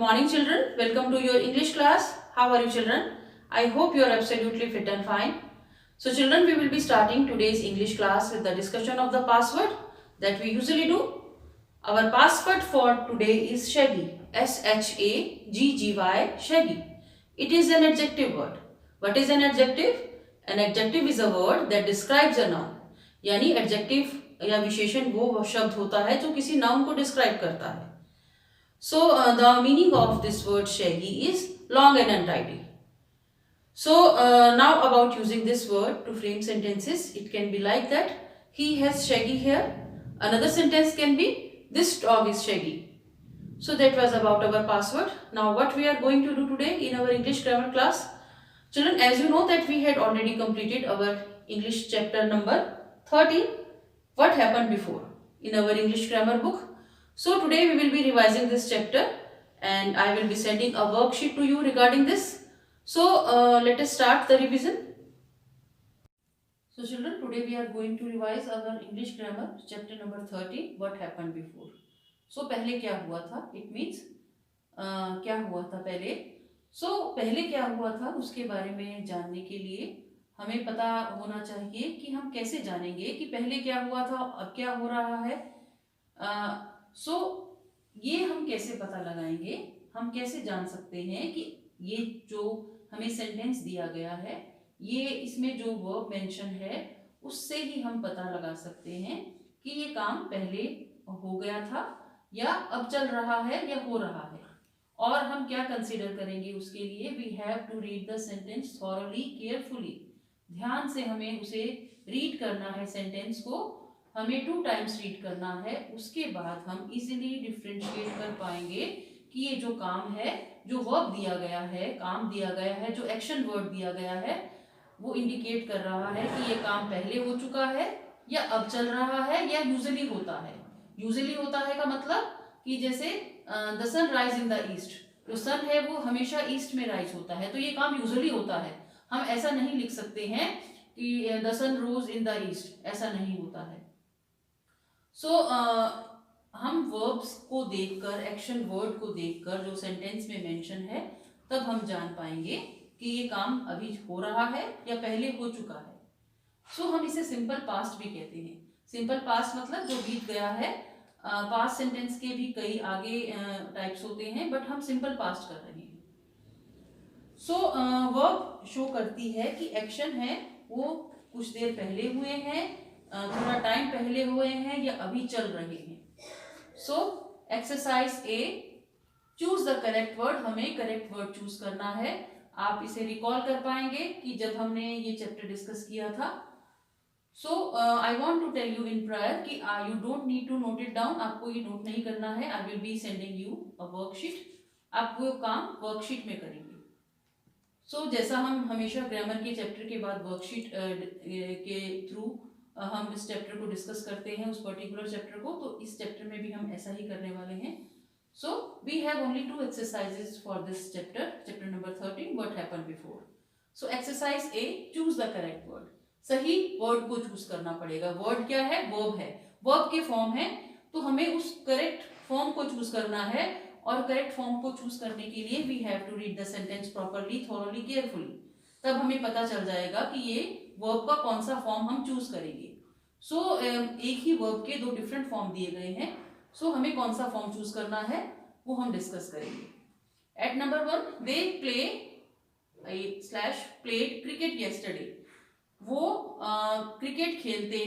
morning children, welcome to your English class. How are you children? I hope you are absolutely fit and fine. So children, we will be starting today's English class with the discussion of the password that we usually do. Our password for today is shaggy, S-H-A-G-G-Y, shaggy. It is an adjective word. What is an adjective? An adjective is a word that describes a noun. यानी adjective या विशेषण वो शब्द होता है जो किसी noun को describe करता है. So the meaning of this word shaggy is long and untidy. So now about using this word to frame sentences, it can be like that. He has shaggy hair. Another sentence can be this dog is shaggy. So that was about our password. Now what we are going to do today in our English grammar class. Children, as you know that we had already completed our English chapter number 13. What happened before in our English grammar book? So today we will be revising this chapter and I will be sending a worksheet to you regarding this. So let us start the revision. So children, today we are going to revise our English grammar chapter number 30. What happened before? So पहले क्या हुआ था? It means क्या हुआ था पहले? So पहले क्या हुआ था उसके बारे में जानने के लिए हमें पता होना चाहिए कि हम कैसे जानेंगे कि पहले क्या हुआ था अब क्या हो रहा है. सो ये हम कैसे पता लगाएंगे, हम कैसे जान सकते हैं कि ये जो हमें सेंटेंस दिया गया है ये इसमें जो वर्ब मेंशन है उससे ही हम पता लगा सकते हैं कि ये काम पहले हो गया था या अब चल रहा है या हो रहा है. और हम क्या कंसीडर करेंगे उसके लिए, we have to read the sentence thoroughly carefully. ध्यान से हमें उसे रीड करना है, सेंटेंस को हमें 2 टाइम्स रीड करना है. उसके बाद हम इजीली डिफ्रेंशिएट कर पाएंगे कि ये जो काम है, जो वर्ब दिया गया है, काम दिया गया है, जो एक्शन वर्ड दिया गया है वो इंडिकेट कर रहा है कि ये काम पहले हो चुका है या अब चल रहा है या यूजुअली होता है. यूजुअली होता है का मतलब कि जैसे the sun rise in the east, जो सन है वो हमेशा ईस्ट में राइज होता है तो ये काम यूजुअली होता है. हम ऐसा नहीं लिख सकते हैं कि the sun rose in the east, ऐसा नहीं होता है. सो हम वर्ब्स को देखकर, एक्शन वर्ड को देखकर जो सेंटेंस में मेंशन है तब हम जान पाएंगे कि ये काम अभी हो रहा है या पहले हो चुका है. सो हम इसे सिंपल पास्ट भी कहते हैं. सिंपल पास्ट मतलब जो बीत गया है. पास्ट सेंटेंस के भी कई आगे टाइप्स होते हैं बट हम सिंपल पास्ट कर रहे हैं. सो वर्ब शो करती है कि एक्शन है वो कुछ देर पहले हुए हैं, थोड़ा टाइम पहले हुए हैं या अभी चल रहे हैं. सो exercise A, choose the correct word. हमें करेक्ट वर्ड चूज करना है. आप इसे रिकॉल कर पाएंगे कि जब हमने ये चैप्टर डिस्कस किया था. So I want to tell you in prior कि you don't need to note it down. आपको ये नोट नहीं करना है. I will be sending you a worksheet. आप वो काम वर्कशीट में करेंगे. सो जैसा हम हमेशा ग्रामर के चैप्टर के बाद वर्कशीट के थ्रू हम इस चैप्टर को डिस्कस करते हैं, उस पर्टिकुलर चैप्टर को, तो इस चैप्टर में भी हम ऐसा ही करने वाले हैं. So we have only 2 exercises for this chapter, chapter number 13. What happened before. So exercise A, choose the correct word. सही वर्ड को चूज करना पड़ेगा. वर्ड क्या है? वर्ब है. वर्ब के फॉर्म है तो हमें उस करेक्ट फॉर्म को चूज करना है. और करेक्ट फॉर्म को चूज करने के लिए we have to read the sentence properly, thoroughly, carefully. तब हमें पता चल जाएगा कि ये वर्ब का कौन सा फॉर्म हम चूज करेंगे. सो एक ही वर्ब के 2 डिफरेंट फॉर्म दिए गए हैं. सो हमें कौन सा फॉर्म चूज करना है वो हम डिस्कस करेंगे. At number 1, they play slash played cricket yesterday. वो क्रिकेट खेलते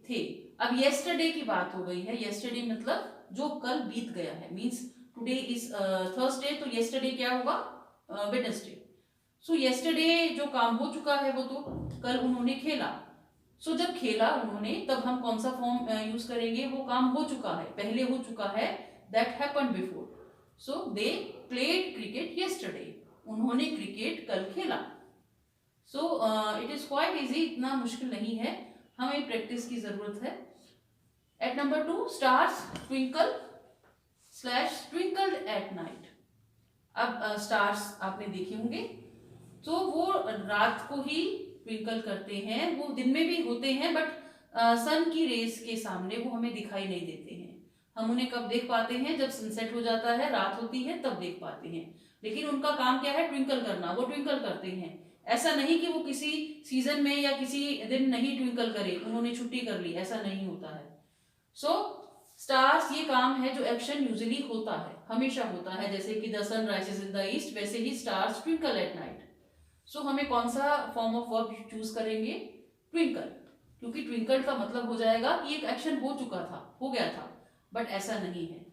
थे. अब येस्टरडे की बात हो गई है. येस्टरडे मतलब जो कल बीत गया है. मीन्स टुडे इज थर्सडे तो येस्टरडे क्या होगा? वेडनेसडे. सो येस्टरडे जो काम हो चुका है वो तो कल उन्होंने खेला. सो जब खेला उन्होंने तब हम कौन सा फॉर्म यूज करेंगे? वो काम हो चुका है, पहले हो चुका है. That happened before. So they played cricket yesterday. उन्होंने क्रिकेट कल खेला. So it is quite easy. इतना मुश्किल नहीं है, हमें प्रैक्टिस की जरूरत है. At number 2, stars twinkle slash twinkled at night. अब स्टार्स आपने देखे होंगे तो वो रात को ही ट्विंकल करते हैं. वो दिन में भी होते हैं बट सन की रेस के सामने वो हमें दिखाई नहीं देते हैं. हम उन्हें कब देख पाते हैं? जब सनसेट हो जाता है, रात होती है, तब देख पाते हैं। लेकिन उनका काम क्या है? ट्विंकल करना। वो ट्विंकल करते हैं। ऐसा नहीं कि वो किसी सीजन में या किसी दिन नहीं ट्विंकल करे, उन्होंने छुट्टी कर ली, ऐसा नहीं होता है। सो स्टार्स, ये काम है जो एक्शन यूजुअली होता है, हमेशा होता है। जैसे कि the sun rises in the east, वैसे ही stars twinkle at night. So हमें कौन सा फॉर्म ऑफ वर्ब चूज करेंगे? ट्विंकल, क्योंकि ट्विंकल का मतलब हो जाएगा कि एक एक्शन हो चुका था, हो गया था, बट ऐसा नहीं है।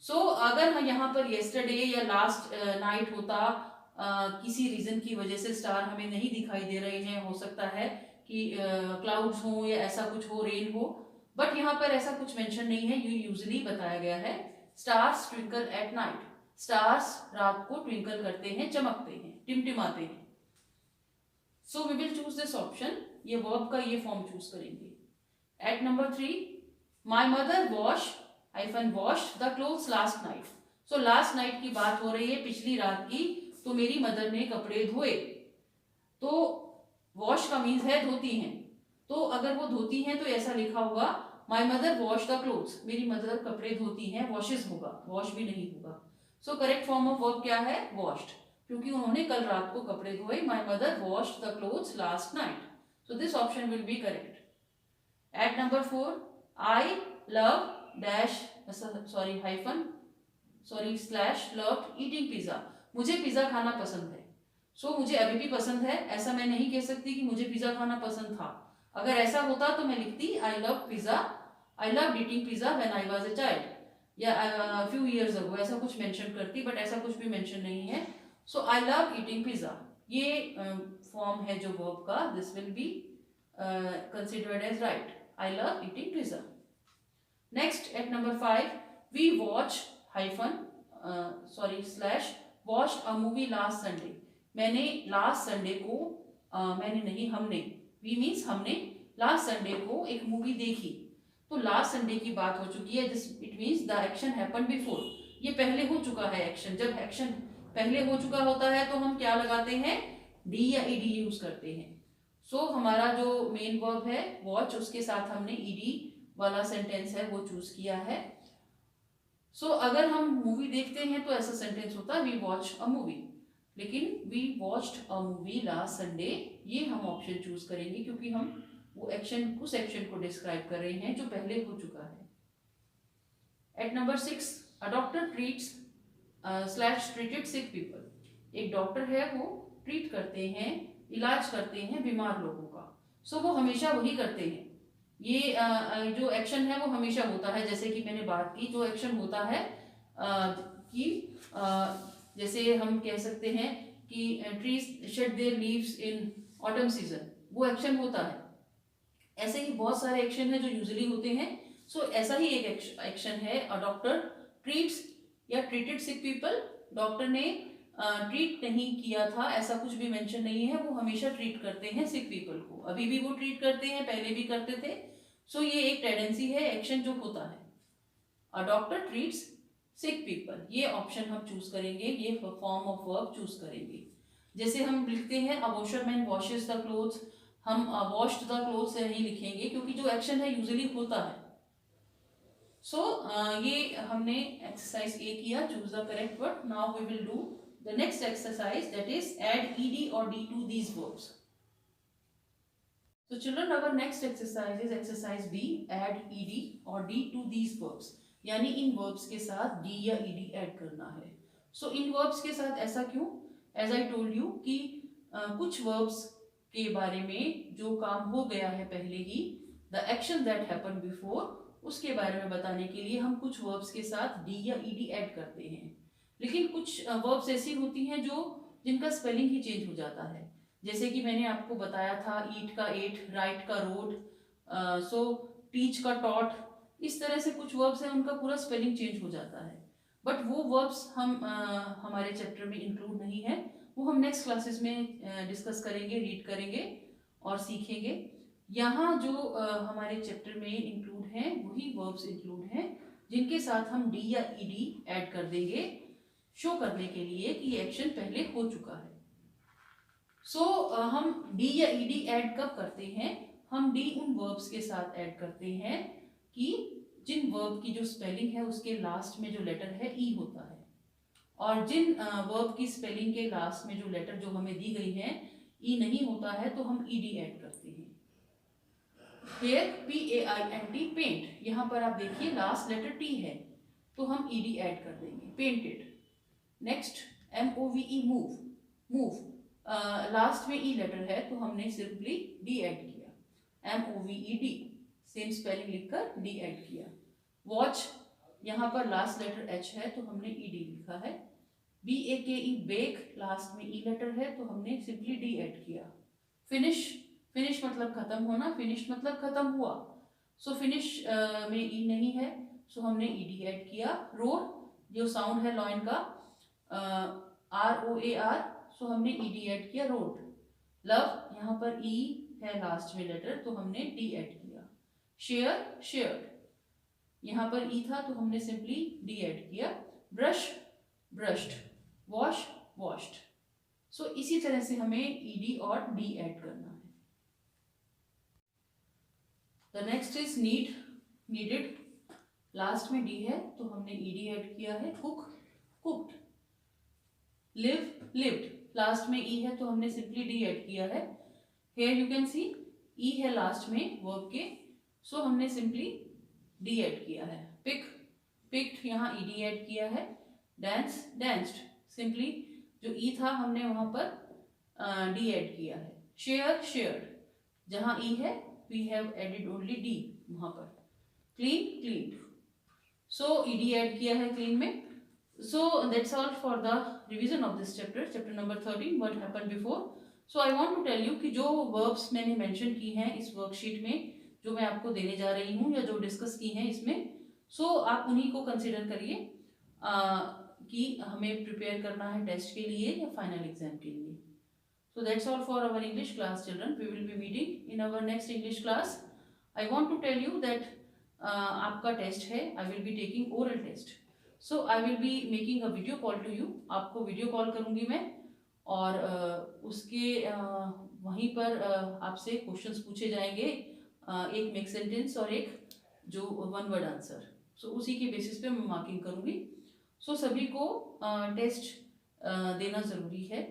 सो अगर हम यहाँ पर येस्टरडे या लास्ट नाइट होता, किसी रीजन की वजह से स्टार हमें नहीं दिखाई दे रहे हैं, हो सकता है कि क्लाउड्स हो या ऐसा कुछ हो, रेन हो, बट यहाँ पर ऐसा कुछ मेंशन नहीं है। ये यूजुअली बताया गया है, stars twinkle at night. Stars रात को ट्विंकल करते हैं, चमकते हैं, टिमटिमाते हैं। So we will choose this option, ये वर्ब का ये फॉर्म चूज करेंगे। At number 3, my mother wash the clothes last night. So last night की बात हो रही है, पिछली रात की। तो मेरी मदर ने कपड़े धोए। तो वॉश का मीन्स है धोती हैं। तो अगर वो धोती हैं तो ऐसा लिखा होगा, माई मदर वॉश द क्लोथ्स, मेरी मदर कपड़े धोती हैं, वॉशेस होगा, वॉश भी नहीं होगा। So correct form of verb क्या है? वॉश्ड, क्योंकि उन्होंने कल रात को कपड़े धोए। My mother washed the clothes last night. So this option will be correct. At number 4, I love dash slash loved eating pizza. मुझे पिज्जा खाना पसंद है। सो मुझे अभी भी पसंद है, ऐसा मैं नहीं कह सकती कि मुझे पिज्जा खाना पसंद था। अगर ऐसा होता तो मैं लिखती I love pizza, I love eating pizza when I was a child, या फ्यू इयर्स अगो, ऐसा कुछ मेंशन करती, बट ऐसा कुछ भी मेंशन नहीं है। So I love eating pizza, ये फॉर्म है जो वर्ब का, this will be considered as right. I love eating pizza. Next at number 5, we watch slash watched a movie last Sunday. मैंने लास्ट संडे को, हमने, we means हमने last Sunday को एक मूवी देखी। तो लास्ट संडे की बात हो चुकी है, this it means the action happen before, ये पहले हो चुका है एक्शन। जब एक्शन पहले हो चुका होता है तो हम क्या लगाते हैं? डी या ईडी यूज करते हैं। सो हमारा जो मेन वर्ब है वॉच, उसके साथ हमने ईडी वाला सेंटेंस है वो चूज किया है। सो अगर हम मूवी देखते हैं तो ऐसा सेंटेंस होता है, वी वॉच अ मूवी। लेकिन we watched a movie last Sunday, ये हम ऑप्शन चूज करेंगे, क्योंकि हम वो एक्शन, उस एक्शन को डिस्क्राइब कर रहे हैं जो पहले हो चुका है। At number 6, a doctor treats slash treated sick people. एक डॉक्टर है, वो ट्रीट करते हैं, इलाज करते हैं बीमार लोगों का। सो वो हमेशा वही करते हैं। ये जो एक्शन है वो हमेशा होता है। जैसे कि मैंने बात की, जो एक्शन होता है कि जैसे हम कह सकते हैं कि trees shade there leaves in autumn season, वो एक्शन होता है। ऐसे ही बहुत सारे एक्शन है जो यूजुअली होते हैं। सो ऐसा ही एक एक्शन है, अ डॉक्टर ट्रीट्स या ट्रीटेड सिक पीपल। डॉक्टर ने ट्रीट नहीं किया था, ऐसा कुछ भी मेंशन नहीं है, वो हमेशा ट्रीट करते हैं सिक पीपल को। अभी भी वो ट्रीट करते हैं, पहले भी करते थे। सो ये एक टेंडेंसी है, एक्शन जो होता है। अ डॉक्टर ट्रीट्स सिक पीपल, ये ऑप्शन हम चूज करेंगे, ये फॉर्म ऑफ वर्ब चूज करेंगे। जैसे हम लिखते हैं अ वॉशरमैन वॉशेस द क्लोथ्स, हम वॉश्ड द क्लोथ्स से नहीं लिखेंगे, क्योंकि जो एक्शन है यूजुअली होता है। सो ये हमने एक्सरसाइज ए किया, choose the correct word. Now we will do the next exercise, that is add ed or d to these verbs. So children, our next exercise is exercise B, add ed or d to these verbs. यानी इन verbs के साथ d या ed add करना है। So इन verbs के साथ ऐसा क्यों? As I told you कि कुछ verbs के बारे में जो काम हो गया है पहले ही, the action that happened before, उसके बारे में बताने के लिए हम कुछ verbs के साथ d या ed ऐड करते हैं। लेकिन कुछ वर्ब्स ऐसी होती हैं जो जिनका स्पेलिंग ही चेंज हो जाता है। जैसे कि मैंने आपको बताया था, ईट का एट, राइट का रोड, सो टीच का टॉट, इस तरह से कुछ वर्ब्स हैं उनका पूरा स्पेलिंग चेंज हो जाता है। बट वो वर्ब्स हम हमारे चैप्टर में इंक्लूड नहीं है, वो हम नेक्स्ट क्लासेस में डिस्कस करेंगे, रीड करेंगे और सीखेंगे। यहाँ जो हमारे चैप्टर में इंक्लूड हैं वही वर्ब्स इंक्लूड हैं जिनके साथ हम डी या ईडी ऐड कर देंगे, शो करने के लिए कि एक्शन पहले हो चुका है। सो हम डी या ईडी ऐड कब करते हैं? हम डी उन वर्ब्स के साथ ऐड करते हैं कि जिन वर्ब की जो स्पेलिंग है उसके लास्ट में जो लेटर है ई होता है, और जिन वर्ब की स्पेलिंग के लास्ट में जो लेटर जो हमें दी गई है ई नहीं होता है तो हम ईडी ऐड करते हैं। Here PAINT पेंट, यहाँ पर आप देखिए लास्ट लेटर टी है तो हम ईडी ऐड कर देंगे, painted. Next MOVE move, move last में ई लेटर है तो हमने सिंपली डी ऐड किया, MOVED, सेम स्पेलिंग लिखकर डी ऐड किया। वॉच, यहाँ पर लास्ट लेटर एच है तो हमने ईडी लिखा है। BAKE बेक, लास्ट में ई लेटर है तो हमने सिंपली डी ऐड किया। फिनिश, फिनिश मतलब खत्म होना, फिनिश मतलब खत्म हुआ, सो फिनिश में ई नहीं है सो हमने ईडी ऐड किया। रोर, जो साउंड है लॉइन का ROAR, सो हमने ईडी ऐड किया, रोड। लव, यहाँ पर ई है लास्ट में लेटर तो हमने डी ऐड किया। शेयर, शेयर्ड, यहाँ पर ई था तो हमने सिंपली डी ऐड किया। Brush, brushed. Wash, washed. So इसी तरह से हमें ईडी और डी ऐड करना है। The next is need, needed, last में डी है तो हमने ईडी ऐड किया है। Cook, cooked. Live, lived, last में ई है तो हमने सिंपली डी ऐड किया है। हेयर यू कैन सी ई है लास्ट में वर्ब के, सो हमने सिंपली डी ऐड किया है। पिक, पिक्ड, यहाँ ईडी ऐड किया है। डांस, डांस्ड, सिंपली जो ई था हमने वहां पर डी ऐड किया है। शेयर, शेयर्ड, जहां ई है we have added only D वहां पर। Clean, cleaned, so ED add किया है क्लीन में। So that's all for the revision of this chapter, chapter number 13, what happened before. So I want to tell you कि जो verbs मैंने mention की हैं इस worksheet में, जो मैं आपको देने जा रही हूँ या जो डिस्कस की हैं इसमें, so आप उन्हीं को कंसिडर करिए कि हमें प्रिपेयर करना है टेस्ट के लिए या फाइनल एग्जाम के लिए। So that's all for our English class, children. We will be meeting in our next English class. I want to tell you that आपका टेस्ट है, I will be taking oral test. So I will be making a video call to you, आपको video call करूँगी मैं और उसके वहीं पर आपसे क्वेश्चंस पूछे जाएंगे, एक मेक सेंटेंस और एक जो वन वर्ड आंसर, सो उसी के बेसिस पे मैं मार्किंग करूँगी। सो सभी को टेस्ट देना ज़रूरी है।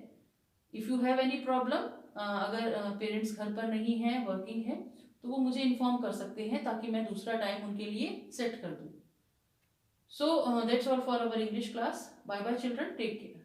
If you have any problem, अगर पेरेंट्स घर पर नहीं हैं, वर्किंग है, तो वो मुझे इन्फॉर्म कर सकते हैं ताकि मैं दूसरा टाइम उनके लिए सेट कर दूँ। So that's all for our English class. Bye bye children. Take care.